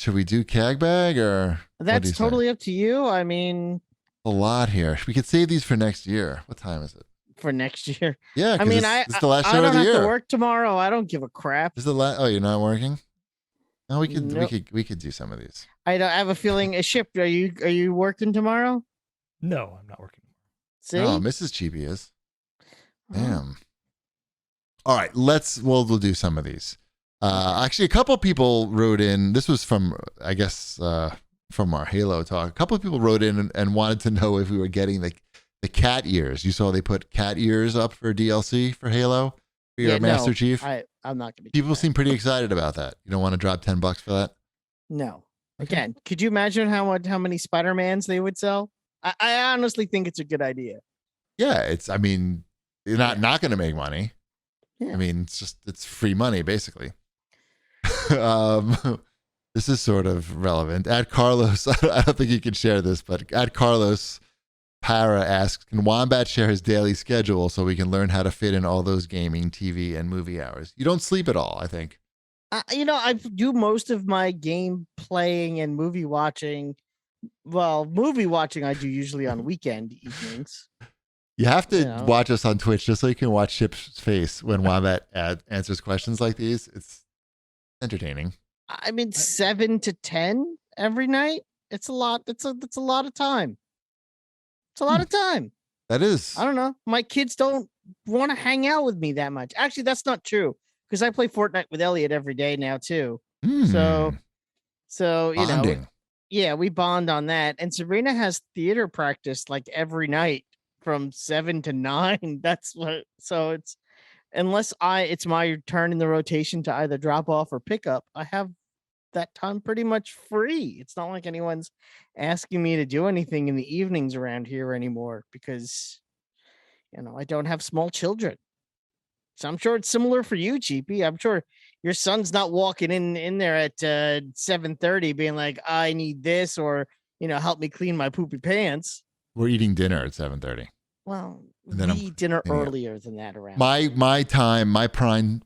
Should we do CAG bag or That's totally up to you. I mean, a lot here. We could save these for next year. What time is it? for next year. Yeah, I mean, it's the last I show don't of the have year. to work tomorrow. I don't give a crap. This is the last. Oh, you're not working? No, Nope. we could do some of these. I have a feeling a ship. Are you working tomorrow? No, I'm not working. See? Oh, Mrs. Cheapy is. Damn. All right, we'll do some of these. Actually, a couple people wrote in. This was from, I guess, from our Halo talk. A couple of people wrote in and wanted to know if we were getting the cat ears. You saw they put cat ears up for DLC for Halo for your Master Chief. I'm not going to. People seem pretty excited about that. You don't want to drop $10 for that? No. Again, could you imagine how many Spider-Mans they would sell? I honestly think it's a good idea. Yeah, I mean, you're not going to make money. Yeah. I mean, it's free money, basically. This is sort of relevant. At Carlos, I don't think you can share this, but at Carlos Para asks, can Wombat share his daily schedule so we can learn how to fit in all those gaming, TV, and movie hours? You don't sleep at all, I think. I do most of my game playing and movie watching. Well, movie watching I do usually on weekend evenings. You have to watch us on Twitch just so you can watch Chip's face when Wombat answers questions like these. It's entertaining. I mean, 7 to 10 every night. It's a lot. That's a lot of time. It's a lot of time. That is. I don't know. My kids don't want to hang out with me that much. Actually, that's not true because I play Fortnite with Elliot every day now too. So Bonding. we bond on that. And Sabrina has theater practice like every night from 7 to 9. That's what. So it's it's my turn in the rotation to either drop off or pick up, I have that time pretty much free. It's not like anyone's asking me to do anything in the evenings around here anymore because, I don't have small children. So I'm sure it's similar for you, Cheapy. I'm sure your son's not walking in there at 7:30 being like, I need this or, help me clean my poopy pants. We're eating dinner at 7:30. Well, we eat dinner earlier than that around. My time, my prime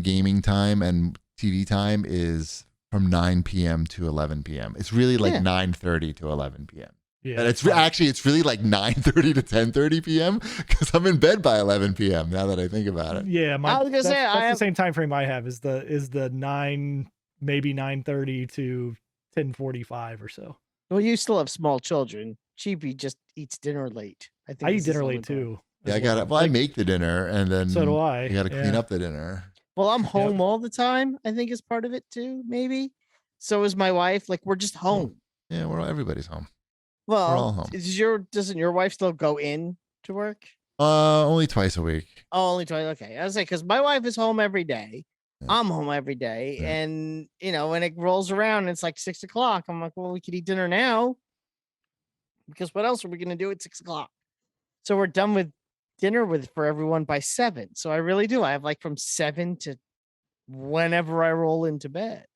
gaming time and TV time is from 9 p.m. to 11 p.m. It's really like 9:30 to 11 p.m. Yeah, and it's really like 9:30 to 10:30 p.m. because I'm in bed by 11 p.m. Now that I think about it. Yeah, that's the same time frame I have. Is the 9 maybe 9:30 to 10:45 or so. Well, you still have small children. Cheapy just eats dinner late. I eat dinner late too. Yeah, I make the dinner and then so do I. You got to clean up the dinner. Well, I'm home all the time. I think is part of it too. Maybe. So is my wife. Like we're just home. Yeah, everybody's home. Well, we're all home. Doesn't your wife still go in to work? Only twice a week. Oh, only twice. Okay, I was like, because my wife is home every day. Yeah. I'm home every day, and when it rolls around, it's like 6 o'clock. I'm like, well, we could eat dinner now, because what else are we gonna do at 6 o'clock? So we're done with dinner for everyone by 7. So I really do. I have like from 7 to whenever I roll into bed.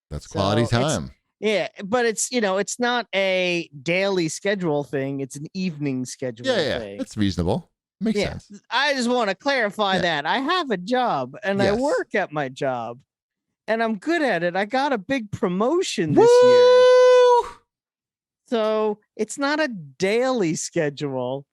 That's quality time. Yeah, but it's it's not a daily schedule thing. It's an evening schedule thing. That's reasonable. Makes sense. I just want to clarify that I have a job and I work at my job and I'm good at it. I got a big promotion this year. So it's not a daily schedule.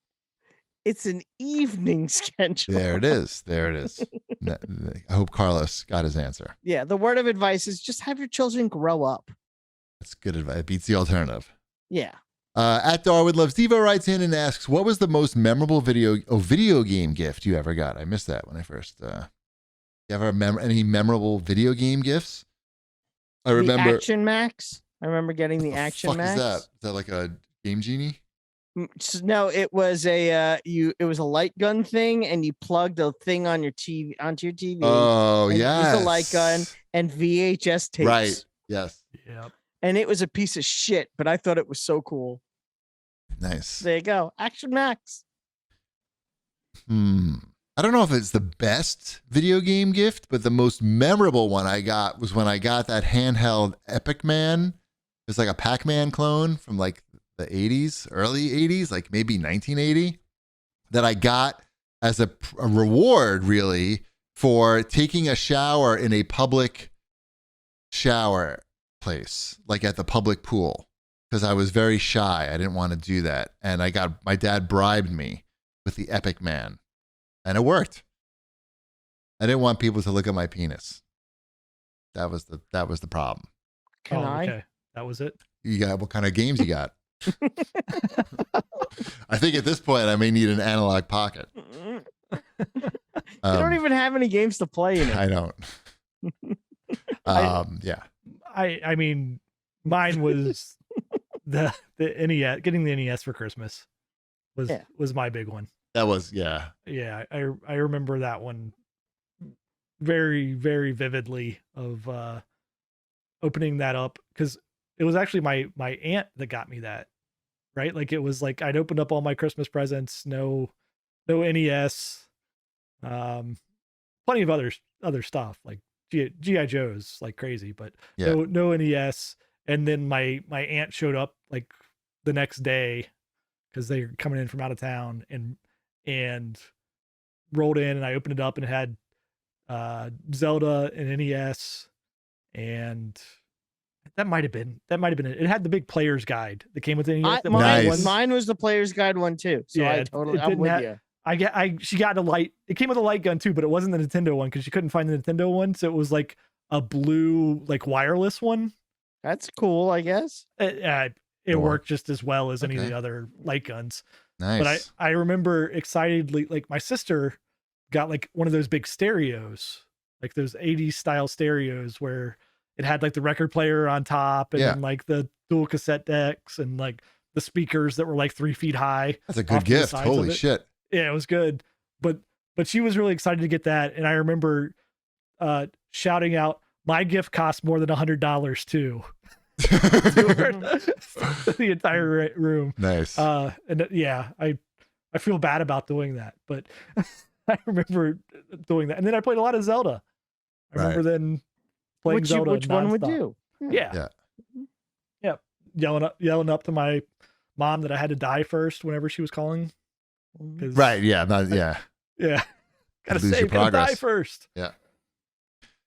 It's an evening schedule. There it is. I hope Carlos got his answer. Yeah. The word of advice is just have your children grow up. That's good advice. It beats the alternative. Yeah. At Darwood Loves Devo writes in and asks, what was the most memorable video game gift you ever got? I missed that when I first, you ever remember any memorable video game gifts? I remember the Action Max. I remember getting the Action Max. Is that? Is that like a Game Genie? No, it was it was a light gun thing, and you plugged a thing on your TV onto your TV. Oh yeah, it's a light gun and VHS tapes. Right. Yes. Yep. And it was a piece of shit, but I thought it was so cool. Nice. There you go. Action Max. I don't know if it's the best video game gift, but the most memorable one I got was when I got that handheld Epic Man. It's like a Pac-Man clone from like the 80s, early 80s, like maybe 1980, that I got as a reward, really, for taking a shower in a public shower place, like at the public pool, because I was very shy. I didn't want to do that. And my dad bribed me with the Epic Man, and it worked. I didn't want people to look at my penis. That was the problem. Can I? Okay. That was it. You got, what kind of games you got? I think at this point I may need an analog pocket. You don't even have any games to play in it. I don't. Yeah. I mean, mine was the NES. Getting the NES for Christmas was my big one. That was, yeah. Yeah, I remember that one very, very vividly of opening that up, because it was actually my aunt that got me that, right? Like, it was like I'd opened up all my Christmas presents, no NES, plenty of other stuff like GI Joes like crazy, but no NES. And then my aunt showed up like the next day because they're coming in from out of town, and rolled in, and I opened it up, and it had Zelda and NES, and that might have been it. It had the big player's guide that came with the NES. Mine was the player's guide one too. So yeah, I'm with you. She got a light. It came with a light gun too, but it wasn't the Nintendo one because she couldn't find the Nintendo one. So it was like a blue, like wireless one. That's cool, I guess. It worked just as well as any of the other light guns. Nice. But I remember excitedly, like my sister got like one of those big stereos, like those 80s style stereos where it had like the record player on top, and then like the dual cassette decks, and like the speakers that were like 3 feet high. That's a good gift. Holy shit. Yeah, it was good. But she was really excited to get that. And I remember shouting out, my gift cost more than $100 too. The entire room. Nice. And yeah, I feel bad about doing that, but I remember doing that. And then I played a lot of Zelda. I remember then playing Zelda. Which one would you? Yeah. Yelling up to my mom that I had to die first whenever she was calling. Right. Yeah. Yeah. Gotta save, gotta die first. Yeah.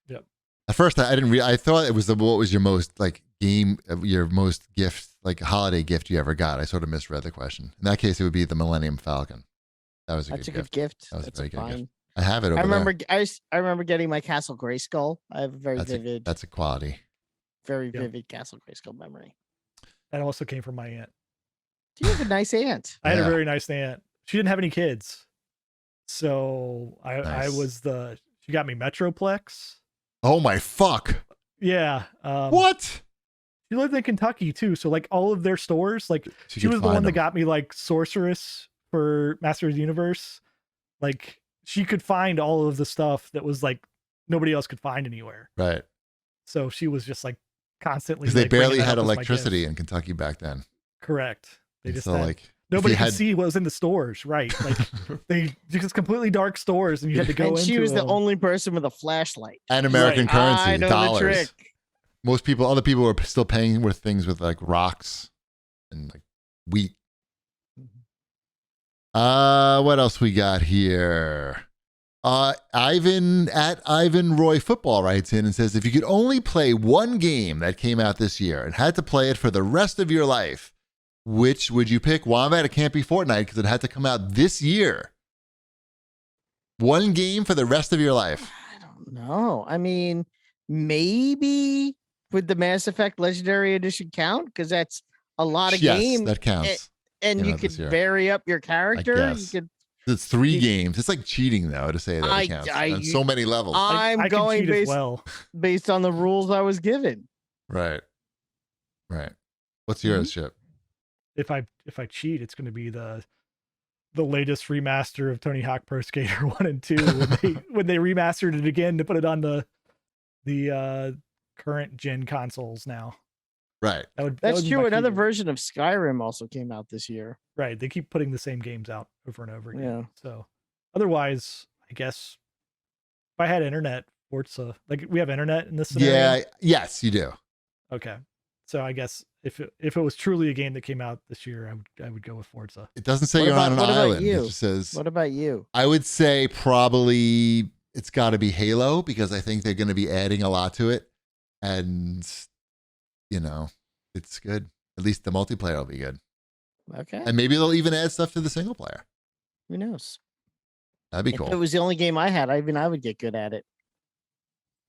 Yep. At first, I didn't. I thought it was what was your most like your most gift, like holiday gift you ever got. I sort of misread the question. In that case, it would be the Millennium Falcon. That was That's a good gift. That was That's a very good fine. gift. I have it. I remember getting my Castle Grayskull. I have a very vivid. That's a quality. Very vivid Castle Grayskull memory. That also came from my aunt. You have a nice aunt. I had a very nice aunt. She didn't have any kids, so I was she got me Metroplex. Oh my fuck. Yeah. What? She lived in Kentucky too, so like all of their stores, like she was the one that got me like Sorceress for Master of the Universe. Like she could find all of the stuff that was like nobody else could find anywhere. Right. So she was just like constantly, because they barely had electricity in Kentucky back then. Correct. They just nobody could see what was in the stores, right? Like they just completely dark stores, and you had to go into. And she was the only person with a flashlight and American currency, I know dollars. The trick. Most people, other people were still paying with things with like rocks and like wheat. What else we got here? Ivan Roy Football writes in and says, if you could only play one game that came out this year and had to play it for the rest of your life, which would you pick? Wombat, it can't be Fortnite because it had to come out this year. One game for the rest of your life. I don't know. I mean, maybe would the Mass Effect Legendary Edition count? Because that's a lot of games. Yes, that counts. And you could vary up your character. It's 3 games. It's like cheating, though, to say that it counts. On so many levels. I'm going based on the rules I was given. Right. What's yours, Chip? If I cheat, it's going to be the latest remaster of Tony Hawk Pro Skater 1 and 2 when they remastered it again to put it on the current gen consoles now. Right. That's true. Another version of Skyrim also came out this year. Right. They keep putting the same games out over and over again. Yeah. So otherwise, I guess if I had internet, Forza, like we have internet in this scenario. Yeah. Yes, you do. Okay. So I guess if it was truly a game that came out this year, I would go with Forza. It doesn't say you're on an island. It just says. What about you? I would say probably it's got to be Halo because I think they're going to be adding a lot to it, and it's good. At least the multiplayer will be good. Okay. And maybe they'll even add stuff to the single player. Who knows? That'd be If cool. it was the only game I had, I would get good at it.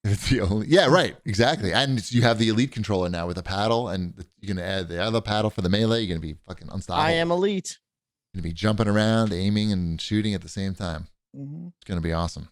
It's the only, yeah, right, exactly. And you have the elite controller now with a paddle, and you're gonna add the other paddle for the melee. You're gonna be fucking unstoppable. I am elite. You're gonna be jumping around, aiming and shooting at the same time. Mm-hmm. It's gonna be awesome.